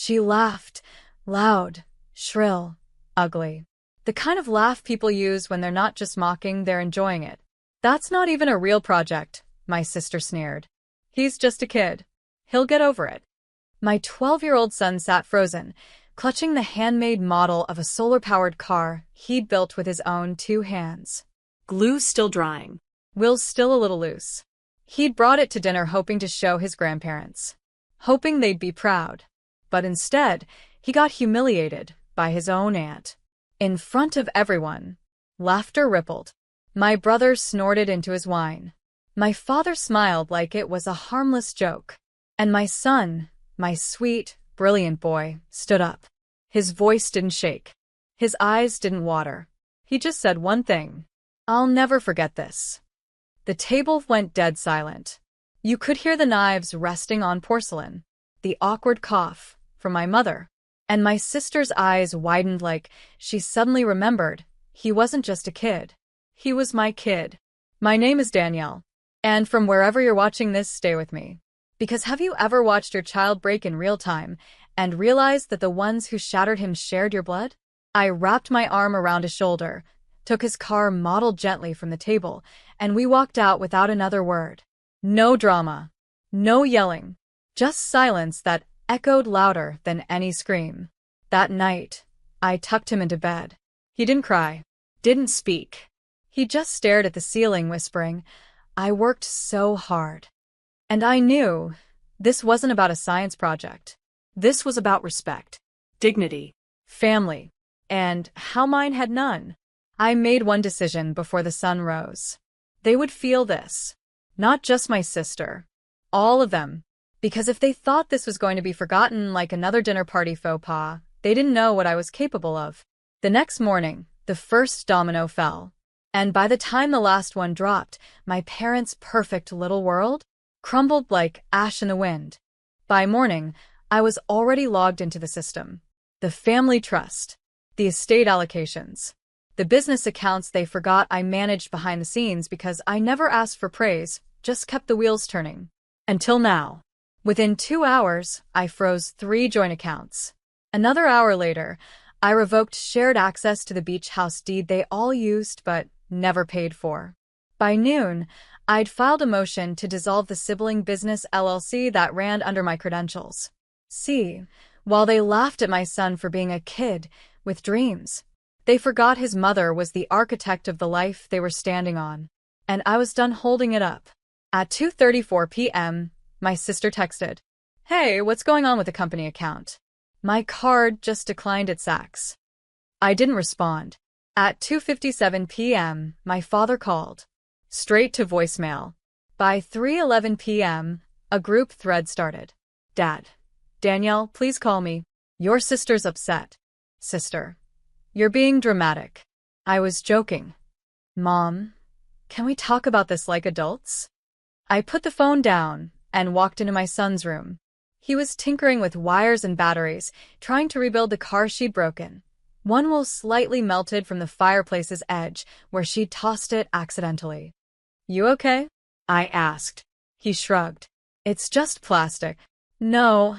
She laughed, loud, shrill, ugly. The kind of laugh people use when they're not just mocking, they're enjoying it. That's not even a real project, my sister sneered. He's just a kid. He'll get over it. My 12-year-old son sat frozen, clutching the handmade model of a solar-powered car he'd built with his own 2 hands. Glue still drying. Will's still a little loose. He'd brought it to dinner hoping to show his grandparents, hoping they'd be proud. But instead, he got humiliated by his own aunt. In front of everyone. Laughter rippled. My brother snorted into his wine. My father smiled like it was a harmless joke. And my son, my sweet, brilliant boy, stood up. His voice didn't shake. His eyes didn't water. He just said one thing. I'll never forget this. The table went dead silent. You could hear the knives resting on porcelain. The awkward cough from my mother. And my sister's eyes widened like she suddenly remembered he wasn't just a kid. He was my kid. My name is Danielle. And from wherever you're watching this, stay with me. Because have you ever watched your child break in real time and realized that the ones who shattered him shared your blood? I wrapped my arm around his shoulder, took his car model gently from the table, and we walked out without another word. No drama. No yelling. Just silence that echoed louder than any scream. That night, I tucked him into bed. He didn't cry, didn't speak. He just stared at the ceiling, whispering, I worked so hard. And I knew this wasn't about a science project. This was about respect, Dignity. family, and how mine had none. I made one decision before the sun rose. They would feel this. Not just my sister. All of them. Because if they thought this was going to be forgotten like another dinner party faux pas, they didn't know what I was capable of. The next morning, the first domino fell. And by the time the last one dropped, my parents' perfect little world crumbled like ash in the wind. By morning, I was already logged into the system. The family trust, the estate allocations, the business accounts they forgot I managed behind the scenes because I never asked for praise, just kept the wheels turning. Until now. Within 2 hours, I froze 3 joint accounts. Another hour later, I revoked shared access to the beach house deed they all used but never paid for. By noon, I'd filed a motion to dissolve the sibling business LLC that ran under my credentials. See, while they laughed at my son for being a kid with dreams, they forgot his mother was the architect of the life they were standing on. And I was done holding it up. At 2:34 p.m., my sister texted, Hey, what's going on with the company account? My card just declined at Saks. I didn't respond. At 2:57 p.m., my father called. Straight to voicemail. By 3:11 p.m., a group thread started. Dad. Danielle, please call me. Your sister's upset. Sister. You're being dramatic. I was joking. Mom, can we talk about this like adults? I put the phone down and walked into my son's room. He was tinkering with wires and batteries, trying to rebuild the car she'd broken. One wheel slightly melted from the fireplace's edge, where she'd tossed it accidentally. You okay? I asked. He shrugged. It's just plastic. No,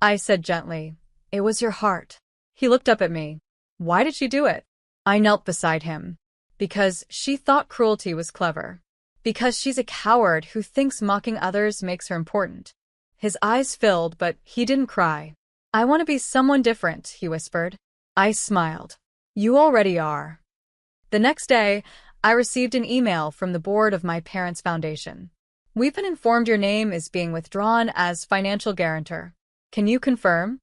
I said gently. It was your heart. He looked up at me. Why did she do it? I knelt beside him. Because she thought cruelty was clever. Because she's a coward who thinks mocking others makes her important. His eyes filled, but he didn't cry. I want to be someone different, he whispered. I smiled. You already are. The next day, I received an email from the board of my parents' foundation. We've been informed your name is being withdrawn as financial guarantor. Can you confirm?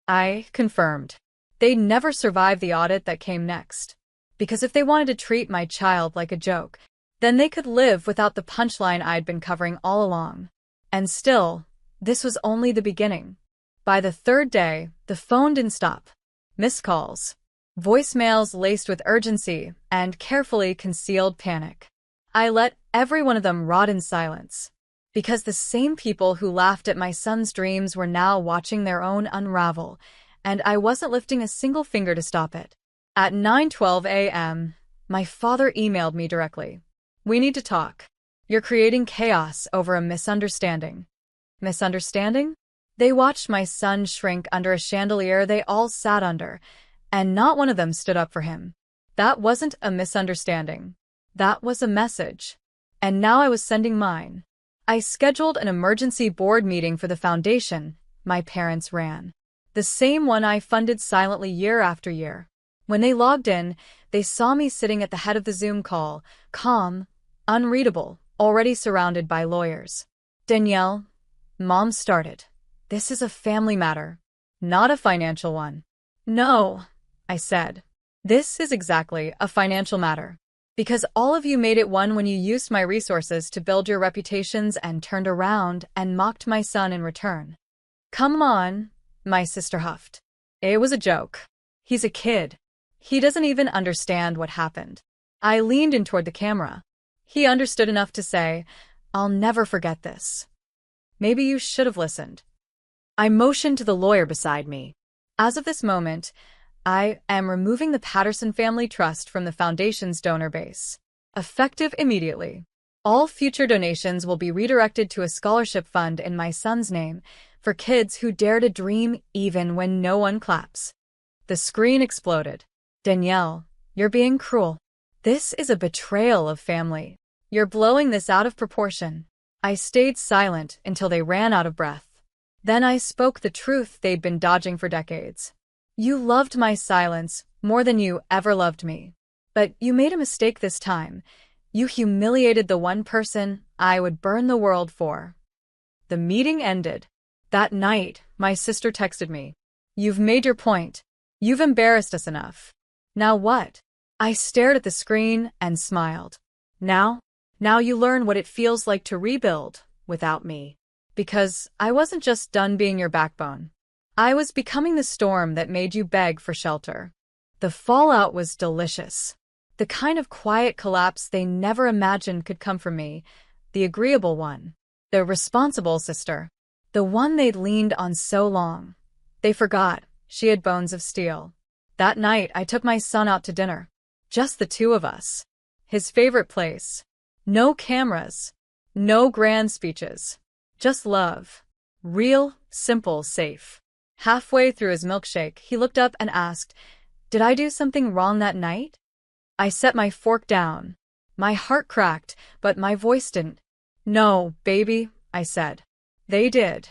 I confirmed. They'd never survive the audit that came next. Because if they wanted to treat my child like a joke, then they could live without the punchline I'd been covering all along. And still, this was only the beginning. By the 3rd day, the phone didn't stop. Missed calls, voicemails laced with urgency and carefully concealed panic. I let every one of them rot in silence. Because the same people who laughed at my son's dreams were now watching their own unravel, and I wasn't lifting a single finger to stop it. At 9:12 a.m., my father emailed me directly. We need to talk. You're creating chaos over a misunderstanding. Misunderstanding? They watched my son shrink under a chandelier they all sat under, and not one of them stood up for him. That wasn't a misunderstanding. That was a message. And now I was sending mine. I scheduled an emergency board meeting for the foundation my parents ran. The same one I funded silently year after year. When they logged in, they saw me sitting at the head of the Zoom call, calm, unreadable, already surrounded by lawyers. Danielle, Mom started. This is a family matter, not a financial one. No, I said. This is exactly a financial matter. Because all of you made it one when you used my resources to build your reputations and turned around and mocked my son in return. Come on, my sister huffed. It was a joke. He's a kid. He doesn't even understand what happened. I leaned in toward the camera. He understood enough to say, I'll never forget this. Maybe you should have listened. I motioned to the lawyer beside me. As of this moment, I am removing the Patterson Family Trust from the foundation's donor base. Effective immediately. All future donations will be redirected to a scholarship fund in my son's name for kids who dare to dream even when no one claps. The screen exploded. Danielle, you're being cruel. This is a betrayal of family. You're blowing this out of proportion. I stayed silent until they ran out of breath. Then I spoke the truth they'd been dodging for decades. You loved my silence more than you ever loved me. But you made a mistake this time. You humiliated the one person I would burn the world for. The meeting ended. That night, my sister texted me. You've made your point. You've embarrassed us enough. Now what? I stared at the screen and smiled. Now you learn what it feels like to rebuild without me. Because I wasn't just done being your backbone. I was becoming the storm that made you beg for shelter. The fallout was delicious. The kind of quiet collapse they never imagined could come from me. The agreeable one. The responsible sister. The one they'd leaned on so long. They forgot she had bones of steel. That night, I took my son out to dinner. Just the two of us. His favorite place. No cameras. No grand speeches. Just love. Real, simple, safe. Halfway through his milkshake, he looked up and asked, Did I do something wrong that night? I set my fork down. My heart cracked, but my voice didn't. No, baby, I said. They did.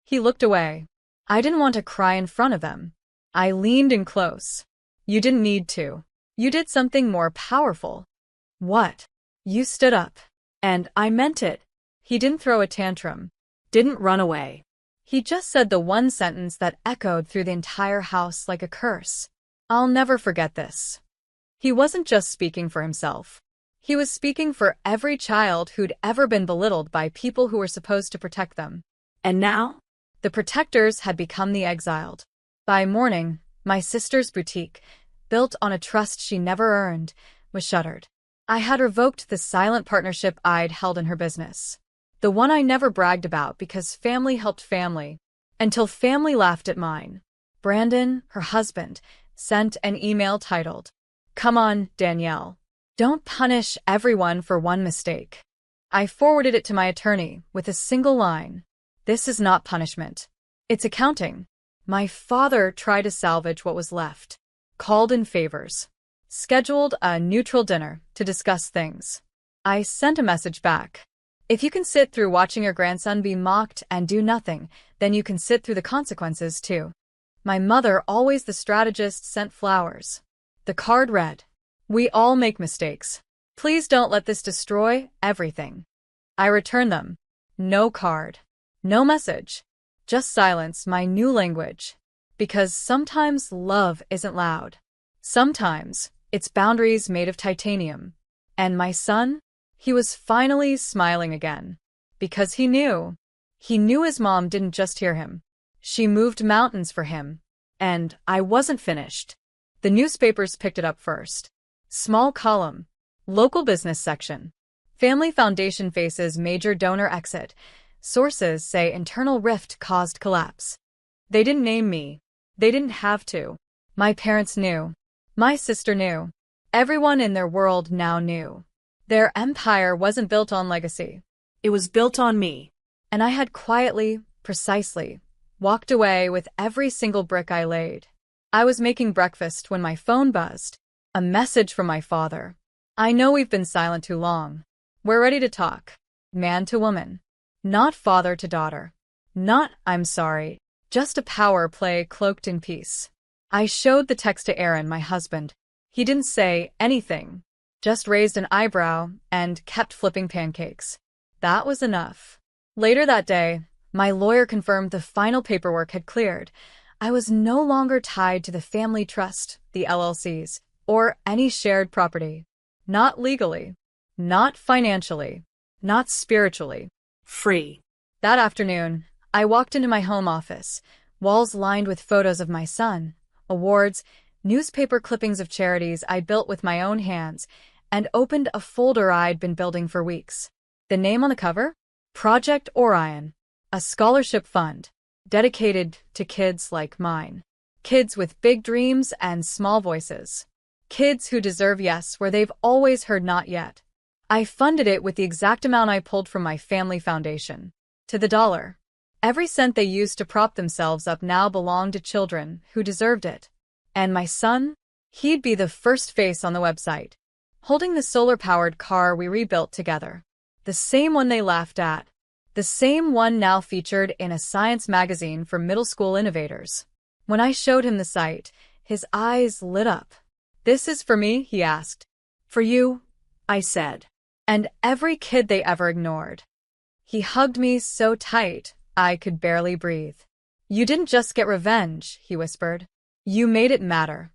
He looked away. I didn't want to cry in front of them. I leaned in close. You didn't need to. You did something more powerful. What? You stood up. And I meant it. He didn't throw a tantrum. Didn't run away. He just said the one sentence that echoed through the entire house like a curse. I'll never forget this. He wasn't just speaking for himself. He was speaking for every child who'd ever been belittled by people who were supposed to protect them. And now? The protectors had become the exiled. By morning, my sister's boutique, built on a trust she never earned, was shuttered. I had revoked the silent partnership I'd held in her business. The one I never bragged about because family helped family, until family laughed at mine. Brandon, her husband, sent an email titled, Come on, Danielle. Don't punish everyone for one mistake. I forwarded it to my attorney with a single line. This is not punishment. It's accounting. My father tried to salvage what was left. Called in favors. Scheduled a neutral dinner to discuss things. I sent a message back. If you can sit through watching your grandson be mocked and do nothing, then you can sit through the consequences too. My mother, always the strategist, sent flowers. The card read, We all make mistakes. Please don't let this destroy everything. I returned them. No card. No message. Just silence, my new language. Because sometimes love isn't loud. Sometimes it's boundaries made of titanium. And my son? He was finally smiling again. Because he knew. He knew his mom didn't just hear him. She moved mountains for him. And I wasn't finished. The newspapers picked it up first. Small column. Local business section. Family foundation faces major donor exit. Sources say internal rift caused collapse. They didn't name me. They didn't have to. My parents knew. My sister knew. Everyone in their world now knew. Their empire wasn't built on legacy. It was built on me. And I had quietly, precisely, walked away with every single brick I laid. I was making breakfast when my phone buzzed. A message from my father. I know we've been silent too long. We're ready to talk. Man to woman. Not father to daughter. Not, I'm sorry. Just a power play cloaked in peace. I showed the text to Aaron, my husband. He didn't say anything. Just raised an eyebrow and kept flipping pancakes. That was enough. Later that day, my lawyer confirmed the final paperwork had cleared. I was no longer tied to the family trust, the LLCs, or any shared property. Not legally. Not financially. Not spiritually. Free. That afternoon, I walked into my home office, walls lined with photos of my son, awards, newspaper clippings of charities I built with my own hands, and opened a folder I'd been building for weeks. The name on the cover? Project Orion, a scholarship fund dedicated to kids like mine. Kids with big dreams and small voices. Kids who deserve yes where they've always heard not yet. I funded it with the exact amount I pulled from my family foundation. To the dollar. Every cent they used to prop themselves up now belonged to children who deserved it. And my son? He'd be the first face on the website, holding the solar-powered car we rebuilt together. The same one they laughed at. The same one now featured in a science magazine for middle school innovators. When I showed him the site, his eyes lit up. "This is for me?" he asked. "For you," I said. "And every kid they ever ignored." He hugged me so tight, I could barely breathe. "You didn't just get revenge," he whispered. "You made it matter."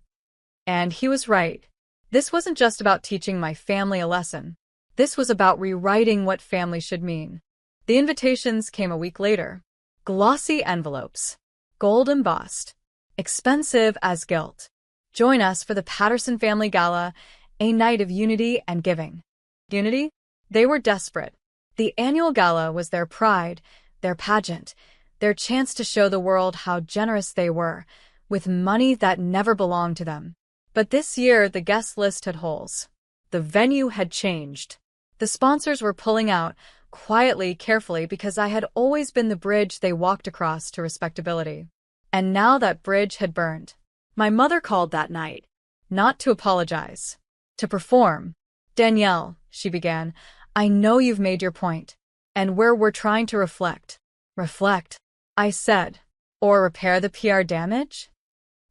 And he was right. This wasn't just about teaching my family a lesson. This was about rewriting what family should mean. The invitations came a week later. Glossy envelopes. Gold embossed. Expensive as guilt. Join us for the Patterson Family Gala, a night of unity and giving. Unity? They were desperate. The annual gala was their pride, their pageant, their chance to show the world how generous they were, with money that never belonged to them. But this year, the guest list had holes. The venue had changed. The sponsors were pulling out, quietly, carefully, because I had always been the bridge they walked across to respectability. And now that bridge had burned. My mother called that night. Not to apologize. To perform. "Danielle," she began, "I know you've made your point. And we're trying to reflect." "Reflect," I said. "Or repair the PR damage?"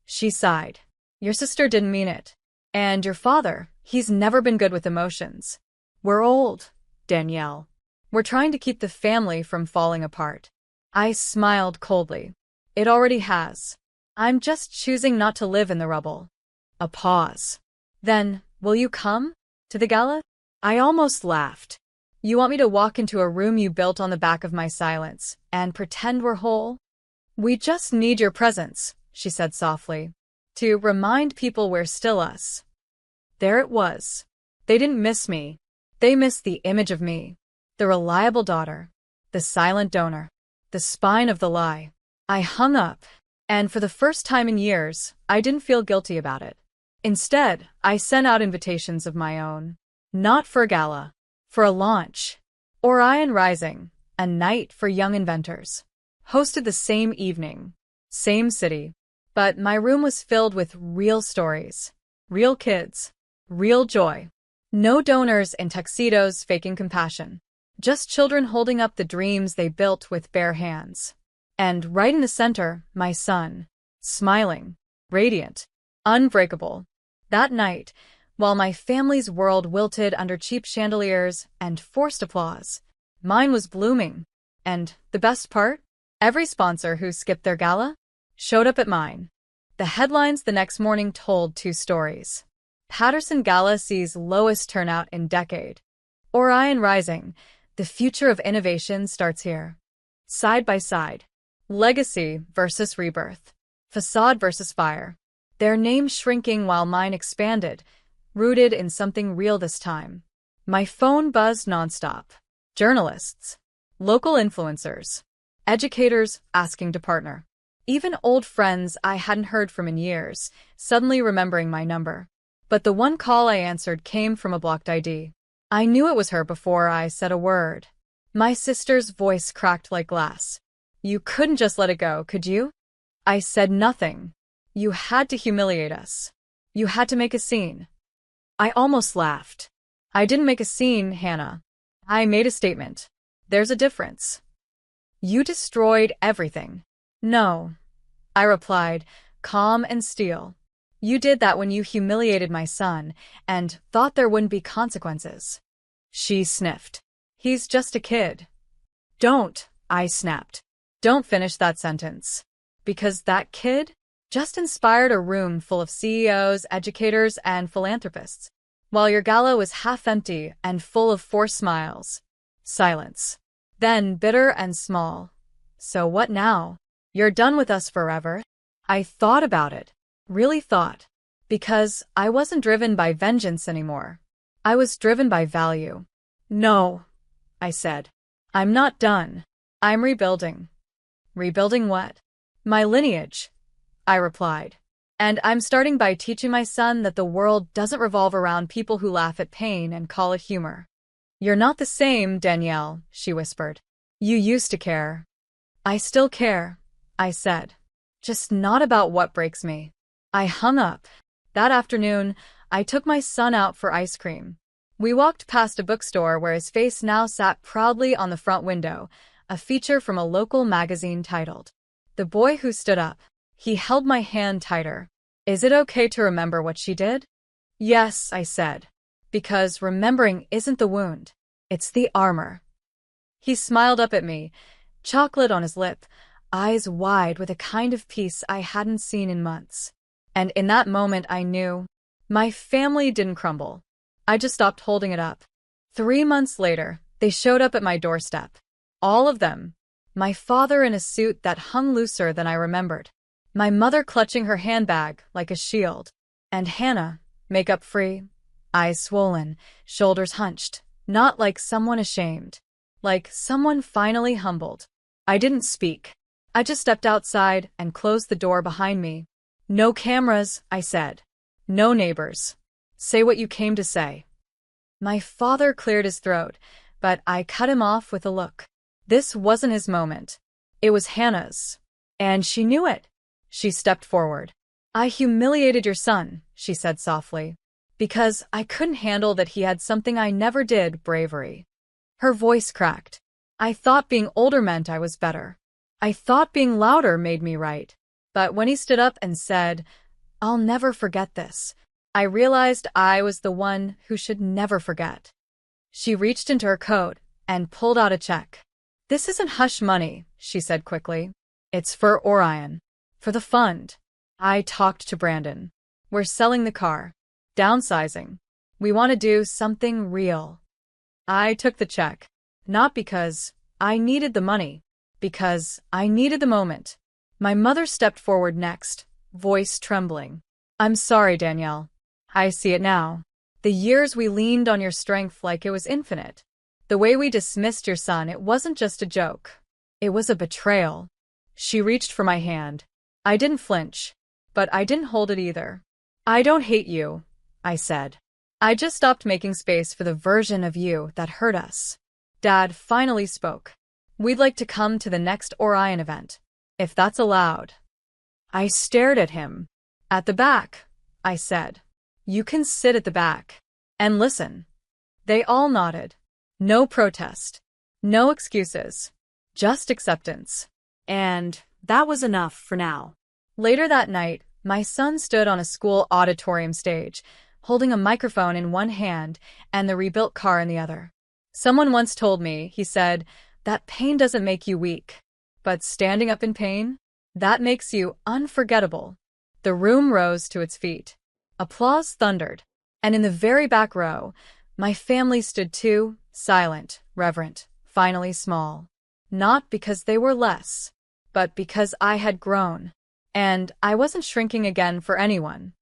She sighed. "Your sister didn't mean it. And your father, he's never been good with emotions. We're old, Danielle. We're trying to keep the family from falling apart." I smiled coldly. "It already has. I'm just choosing not to live in the rubble." A pause. "Then, will you come? To the gala?" I almost laughed. "You want me to walk into a room you built on the back of my silence and pretend we're whole?" "We just need your presence," she said softly, "to remind people we're still us." There it was. They didn't miss me. They missed the image of me. The reliable daughter. The silent donor. The spine of the lie. I hung up, and for the first time in years, I didn't feel guilty about it. Instead, I sent out invitations of my own. Not for a gala. For a launch. Orion Rising, a night for young inventors. Hosted the same evening. Same city. But my room was filled with real stories. Real kids. Real joy. No donors in tuxedos faking compassion. Just children holding up the dreams they built with bare hands. And right in the center, my son. Smiling. Radiant. Unbreakable. That night, while my family's world wilted under cheap chandeliers and forced applause, mine was blooming. And the best part? Every sponsor who skipped their gala showed up at mine. The headlines the next morning told two stories. Patterson Gala sees lowest turnout in decade. Orion Rising, the future of innovation starts here. Side by side. Legacy versus rebirth. Facade versus fire. Their names shrinking while mine expanded, rooted in something real this time. My phone buzzed nonstop. Journalists. Local influencers. Educators asking to partner. Even old friends I hadn't heard from in years, suddenly remembering my number. But the one call I answered came from a blocked ID. I knew it was her before I said a word. My sister's voice cracked like glass. You couldn't just let it go, could you? I said nothing. You had to humiliate us. You had to make a scene. I almost laughed. I didn't make a scene, Hannah. I made a statement. There's a difference. You destroyed everything. No, I replied, calm and still. You did that when you humiliated my son and thought there wouldn't be consequences. She sniffed. He's just a kid. Don't, I snapped. Don't finish that sentence. Because that kid just inspired a room full of CEOs, educators, and philanthropists, while your gala was half empty and full of forced smiles. Silence. Then bitter and small. So what now? You're done with us forever? I thought about it. Really thought. Because I wasn't driven by vengeance anymore. I was driven by value. No, I said. I'm not done. I'm rebuilding. Rebuilding what? My lineage, I replied. And I'm starting by teaching my son that the world doesn't revolve around people who laugh at pain and call it humor. You're not the same, Danielle, she whispered. You used to care. I still care, I said. Just not about what breaks me. I hung up. That afternoon, I took my son out for ice cream. We walked past a bookstore where his face now sat proudly on the front window, a feature from a local magazine titled, "The Boy Who Stood Up." He held my hand tighter. Is it okay to remember what she did? Yes, I said. Because remembering isn't the wound. It's the armor. He smiled up at me, chocolate on his lip, eyes wide with a kind of peace I hadn't seen in months. And in that moment I knew my family didn't crumble. I just stopped holding it up. 3 months later, they showed up at my doorstep. All of them. My father in a suit that hung looser than I remembered. My mother clutching her handbag like a shield. And Hannah, makeup-free, eyes swollen, shoulders hunched, not like someone ashamed. Like someone finally humbled. I didn't speak. I just stepped outside and closed the door behind me. No cameras, I said. No neighbors. Say what you came to say. My father cleared his throat, but I cut him off with a look. This wasn't his moment. It was Hannah's. And she knew it. She stepped forward. I humiliated your son, she said softly, because I couldn't handle that he had something I never did, bravery. Her voice cracked. I thought being older meant I was better. I thought being louder made me right. But when he stood up and said, I'll never forget this, I realized I was the one who should never forget. She reached into her coat and pulled out a check. This isn't hush money, she said quickly. It's for Orion. For the fund. I talked to Brandon. We're selling the car. Downsizing. We want to do something real. I took the check. Not because I needed the money. Because I needed the moment. My mother stepped forward next, voice trembling. I'm sorry, Danielle. I see it now. The years we leaned on your strength like it was infinite. The way we dismissed your son, it wasn't just a joke. It was a betrayal. She reached for my hand. I didn't flinch, but I didn't hold it either. I don't hate you, I said. I just stopped making space for the version of you that hurt us. Dad finally spoke. We'd like to come to the next Orion event, if that's allowed. I stared at him. At the back, I said. You can sit at the back and listen. They all nodded. No protest. No excuses. Just acceptance. And that was enough for now. Later that night, my son stood on a school auditorium stage, holding a microphone in one hand and the rebuilt car in the other. Someone once told me, he said, that pain doesn't make you weak, but standing up in pain, that makes you unforgettable. The room rose to its feet. Applause thundered, and in the very back row, my family stood too, silent, reverent, finally small. Not because they were less, but because I had grown, and I wasn't shrinking again for anyone.